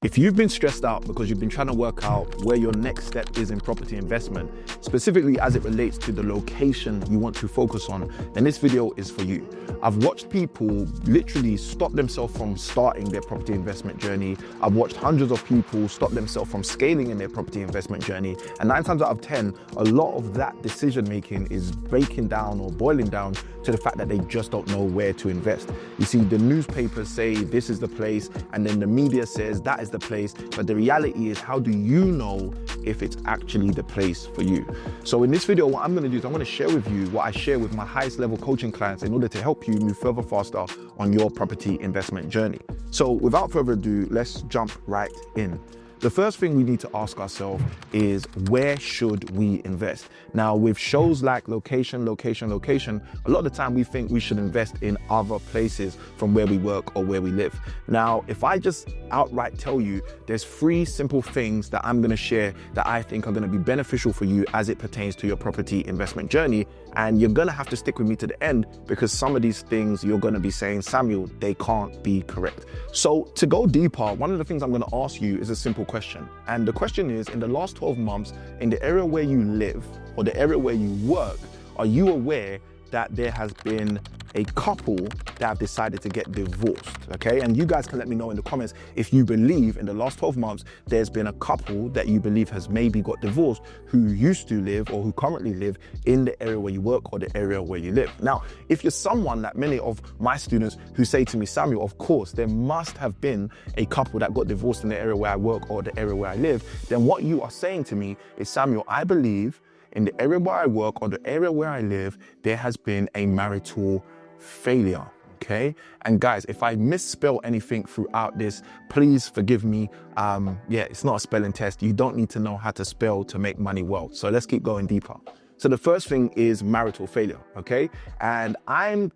If you've been stressed out because you've been trying to work out where your next step is in property investment, specifically as it relates to the location you want to focus on, then this video is for you. I've watched people literally stop themselves from starting their property investment journey. I've watched hundreds of people stop themselves from scaling in their property investment journey. And 9 times out of 10, a lot of that decision making is breaking down or boiling down to the fact that they just don't know where to invest. You see, the newspapers say this is the place, and then the media says that is the place, but the reality is, how do you know if it's actually the place for you? So in this video, what I'm gonna do is I'm gonna share with you what I share with my highest level coaching clients in order to help you move further faster on your property investment journey. So without further ado, let's jump right in. The first thing we need to ask ourselves is, where should we invest? Now, with shows like location, a lot of the time we think we should invest in other places from where we work or where we live. Now, if I just outright tell you, there's 3 simple things that I'm gonna share that I think are gonna be beneficial for you as it pertains to your property investment journey. And you're gonna have to stick with me to the end, because some of these things you're gonna be saying, Samuel, they can't be correct. So to go deeper, one of the things I'm gonna ask you is a simple question. And the question is, in the last 12 months, in the area where you live or the area where you work, are you aware that there has been a couple that have decided to get divorced, okay? And you guys can let me know in the comments if you believe in the last 12 months, there's been a couple that you believe has maybe got divorced who used to live or who currently live in the area where you work or the area where you live. Now, if you're someone like many of my students who say to me, Samuel, of course, there must have been a couple that got divorced in the area where I work or the area where I live, then what you are saying to me is, Samuel, I believe in the area where I work or the area where I live, there has been a marital failure, okay? And guys, if I misspell anything throughout this, please forgive me. Yeah, it's not a spelling test. You don't need to know how to spell to make money well. So let's keep going deeper. So the first thing is marital failure, okay? And I'm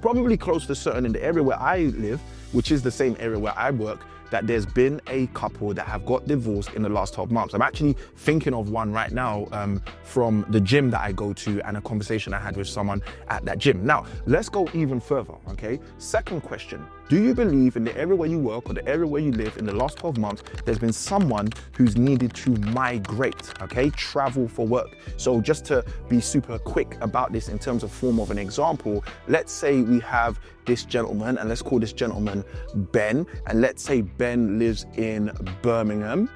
probably close to certain in the area where I live, which is the same area where I work, that there's been a couple that have got divorced in the last 12 months. I'm actually thinking of one right now from the gym that I go to and a conversation I had with someone at that gym. Now, let's go even further, okay? Second question, do you believe in the area where you work or the area where you live in the last 12 months, there's been someone who's needed to migrate, okay? Travel for work. So just to be super quick about this in terms of form of an example, let's say we have this gentleman, and let's call this gentleman Ben, and let's say Ben lives in Birmingham,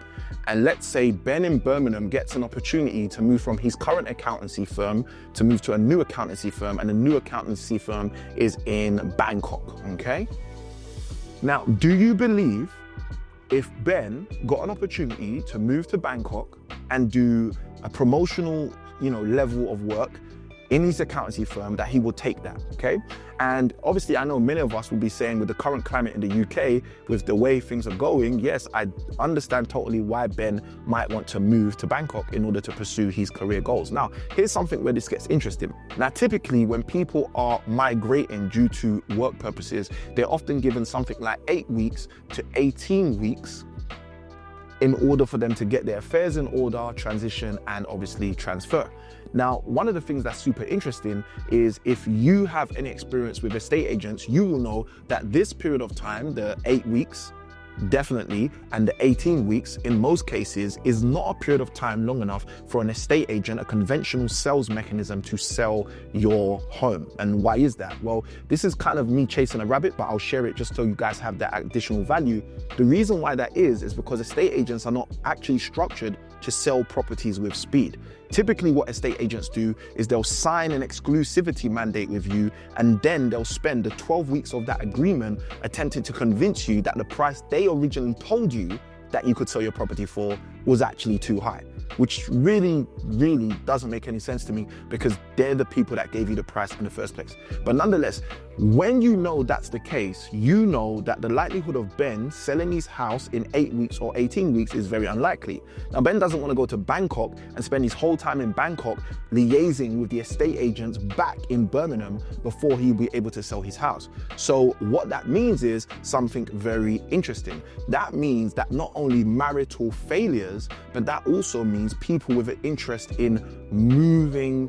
and let's say Ben in Birmingham gets an opportunity to move from his current accountancy firm to move to a new accountancy firm, and the new accountancy firm is in Bangkok, okay? Now, do you believe if Ben got an opportunity to move to Bangkok and do a promotional, level of work in his accountancy firm, that he will take that, okay? And obviously, I know many of us will be saying, with the current climate in the UK, with the way things are going, yes, I understand totally why Ben might want to move to Bangkok in order to pursue his career goals. Now, here's something where this gets interesting. Now, typically, when people are migrating due to work purposes, they're often given something like 8 weeks to 18 weeks in order for them to get their affairs in order, transition, and obviously transfer. Now, one of the things that's super interesting is, if you have any experience with estate agents, you will know that this period of time, the 8 weeks, definitely, and the 18 weeks in most cases, is not a period of time long enough for an estate agent, a conventional sales mechanism, to sell your home. And why is that? Well, this is kind of me chasing a rabbit, but I'll share it just so you guys have that additional value. The reason why that is because estate agents are not actually structured to sell properties with speed. Typically, what estate agents do is they'll sign an exclusivity mandate with you, and then they'll spend the 12 weeks of that agreement attempting to convince you that the price they originally told you that you could sell your property for was actually too high, which really doesn't make any sense to me, because they're the people that gave you the price in the first place. But nonetheless, when you know that's the case, you know that the likelihood of Ben selling his house in 8 weeks or 18 weeks is very unlikely. Now, Ben doesn't want to go to Bangkok and spend his whole time in Bangkok liaising with the estate agents back in Birmingham before he'll be able to sell his house. So what that means is something very interesting. That means that not only marital failures, but that also means people with an interest in moving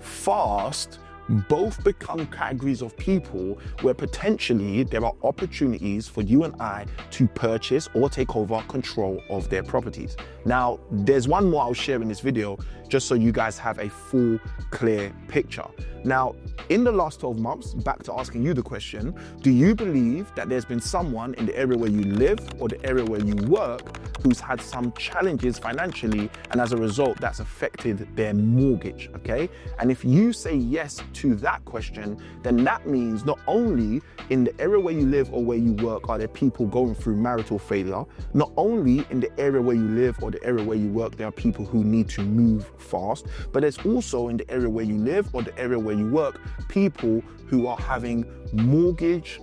fast both become categories of people where potentially there are opportunities for you and I to purchase or take over control of their properties. Now, there's one more I'll share in this video just so you guys have a full, clear picture. Now, in the last 12 months, back to asking you the question, do you believe that there's been someone in the area where you live or the area where you work who's had some challenges financially, and as a result, that's affected their mortgage, okay? And if you say yes to that question, then that means not only in the area where you live or where you work are there people going through marital failure, not only in the area where you live or the area where you work, there are people who need to move fast, but there's also in the area where you live or the area where you work, people who are having mortgage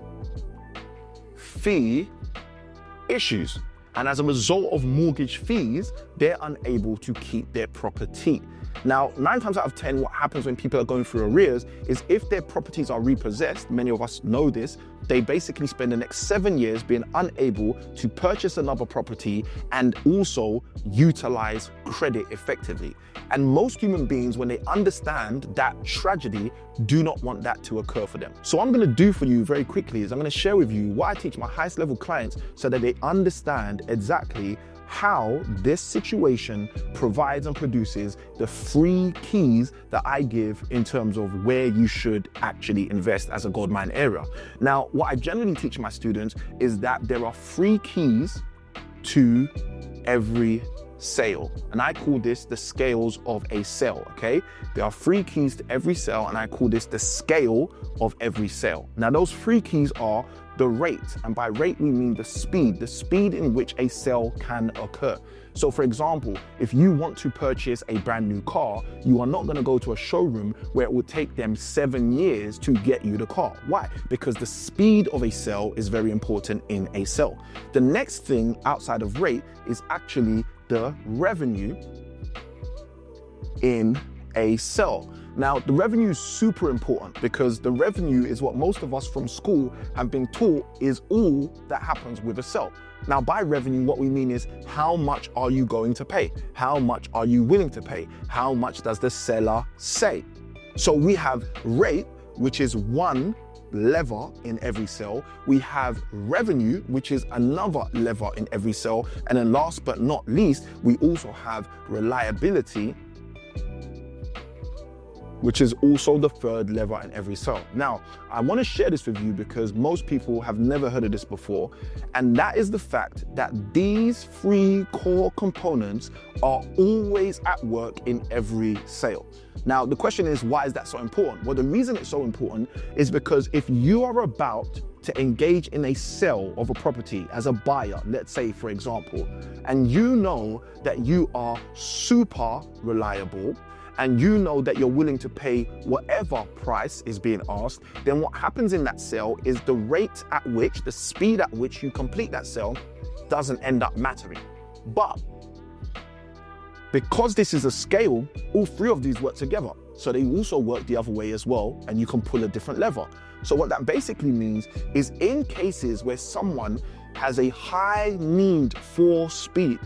fee issues. And as a result of mortgage fees, they're unable to keep their property. Now, 9 times out of 10, what happens when people are going through arrears is if their properties are repossessed, many of us know this, they basically spend the next 7 years being unable to purchase another property and also utilize credit effectively. And most human beings, when they understand that tragedy, do not want that to occur for them. So what I'm gonna do for you very quickly is I'm gonna share with you what I teach my highest level clients so that they understand exactly how this situation provides and produces the 3 keys that I give in terms of where you should actually invest as a Goldmine area. Now, what I generally teach my students is that there are 3 keys to every sale, and I call this the scales of a sale, okay? There are 3 keys to every sale, and I call this the scale of every sale. Now, those 3 keys are the rate, and by rate we mean the speed in which a sale can occur. So for example, if you want to purchase a brand new car, you are not going to go to a showroom where it will take them 7 years to get you the car. Why? Because the speed of a sale is very important in a sale. The next thing outside of rate is actually the revenue in a sale. Now, the revenue is super important because the revenue is what most of us from school have been taught is all that happens with a sale. Now, by revenue, what we mean is how much are you going to pay? How much are you willing to pay? How much does the seller say? So we have rate, which is one lever in every sale. We have revenue, which is another lever in every sale. And then last but not least, we also have reliability, which is also the 3rd lever in every sale. Now, I want to share this with you because most people have never heard of this before, and that is the fact that these 3 core components are always at work in every sale. Now, the question is, why is that so important? Well, the reason it's so important is because if you are about to engage in a sale of a property as a buyer, let's say for example, and you know that you are super reliable, and you know that you're willing to pay whatever price is being asked, then what happens in that sale is the rate at which, the speed at which you complete that sale doesn't end up mattering. But because this is a scale, all 3 of these work together. So they also work the other way as well, and you can pull a different lever. So what that basically means is in cases where someone has a high need for speed,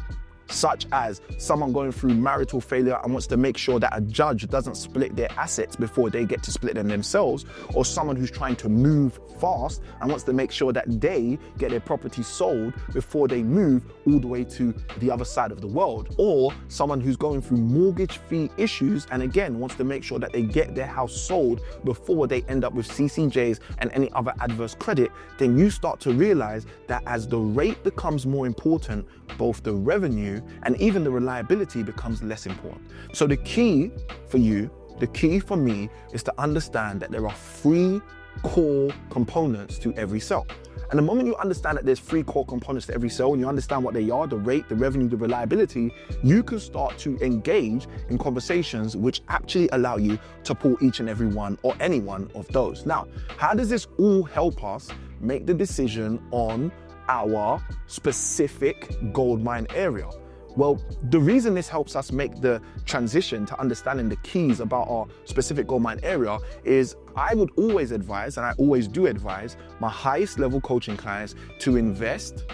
such as someone going through marital failure and wants to make sure that a judge doesn't split their assets before they get to split them themselves, or someone who's trying to move fast and wants to make sure that they get their property sold before they move all the way to the other side of the world, or someone who's going through mortgage fee issues and again wants to make sure that they get their house sold before they end up with CCJs and any other adverse credit, then you start to realize that as the rate becomes more important, both the revenue and even the reliability becomes less important. So the key for you, the key for me, is to understand that there are 3 core components to every sale. And the moment you understand that there's 3 core components to every sale, and you understand what they are, the rate, the revenue, the reliability, you can start to engage in conversations which actually allow you to pull each and every one or any one of those. Now, how does this all help us make the decision on our specific Goldmine area? Well, the reason this helps us make the transition to understanding the keys about our specific Goldmine area is I would always advise, and I always do advise, my highest level coaching clients to invest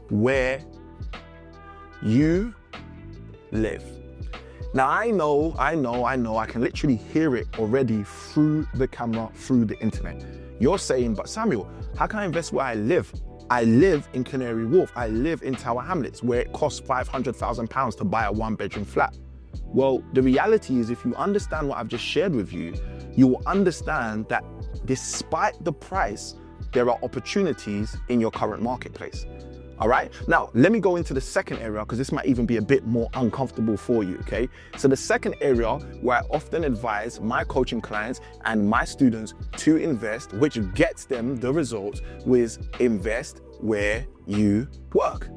where you live. Now, I know, I can literally hear it already through the camera, through the internet. You're saying, but Samuel, how can I invest where I live? I live in Canary Wharf. I live in Tower Hamlets, where it costs £500,000 to buy a 1-bedroom flat. Well, the reality is, if you understand what I've just shared with you, you will understand that despite the price, there are opportunities in your current marketplace. All right, now let me go into the second area, because this might even be a bit more uncomfortable for you, okay? So the second area where I often advise my coaching clients and my students to invest, which gets them the results, is invest where you work.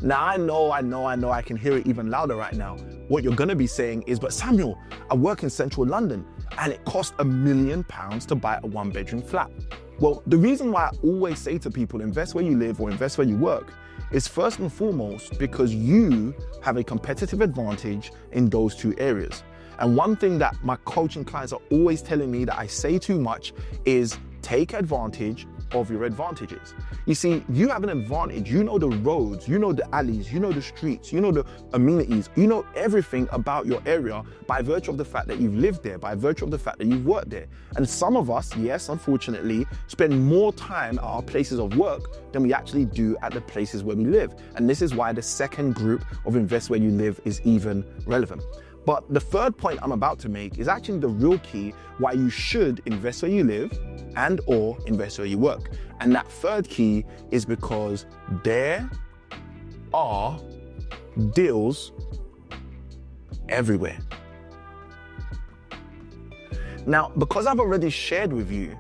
Now, I know, I can hear it even louder right now. What you're gonna be saying is, but Samuel, I work in central London and it costs £1 million to buy a 1-bedroom flat. Well, the reason why I always say to people, invest where you live or invest where you work, is first and foremost because you have a competitive advantage in those two areas. And one thing that my coaching clients are always telling me that I say too much is take advantage of your advantages. You see, you have an advantage. You know the roads, you know the alleys, you know the streets, you know the amenities, you know everything about your area by virtue of the fact that you've lived there, by virtue of the fact that you've worked there. And some of us, yes, unfortunately, spend more time at our places of work than we actually do at the places where we live. And this is why the second group of invest where you live is even relevant. But the third point I'm about to make is actually the real key why you should invest where you live and or invest where you work. And that third key is because there are deals everywhere. Now, because I've already shared with you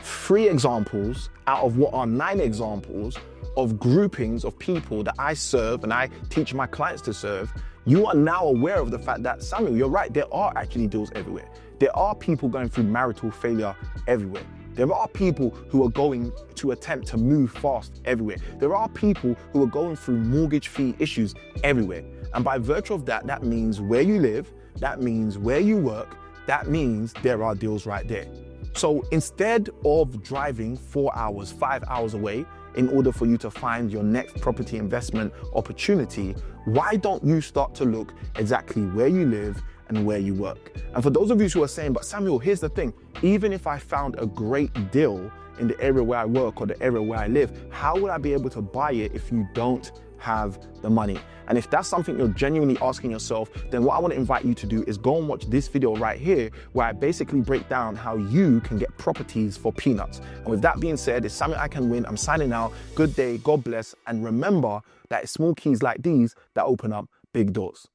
3 examples out of what are 9 examples of groupings of people that I serve and I teach my clients to serve, you are now aware of the fact that, Samuel, you're right, there are actually deals everywhere. There are people going through marital failure everywhere. There are people who are going to attempt to move fast everywhere. There are people who are going through mortgage fee issues everywhere. And by virtue of that, that means where you live, that means where you work, that means there are deals right there. So instead of driving 4 hours, 5 hours away in order for you to find your next property investment opportunity, why don't you start to look exactly where you live and where you work? And for those of you who are saying, but Samuel, here's the thing, even if I found a great deal in the area where I work or the area where I live, how will I be able to buy it if you don't have the money? And if that's something you're genuinely asking yourself, then what I want to invite you to do is go and watch this video right here, where I basically break down how you can get properties for peanuts. And with that being said, it's Samuel Ikhinwmin. I'm signing out. Good day, God bless, and remember that it's small keys like these that open up big doors.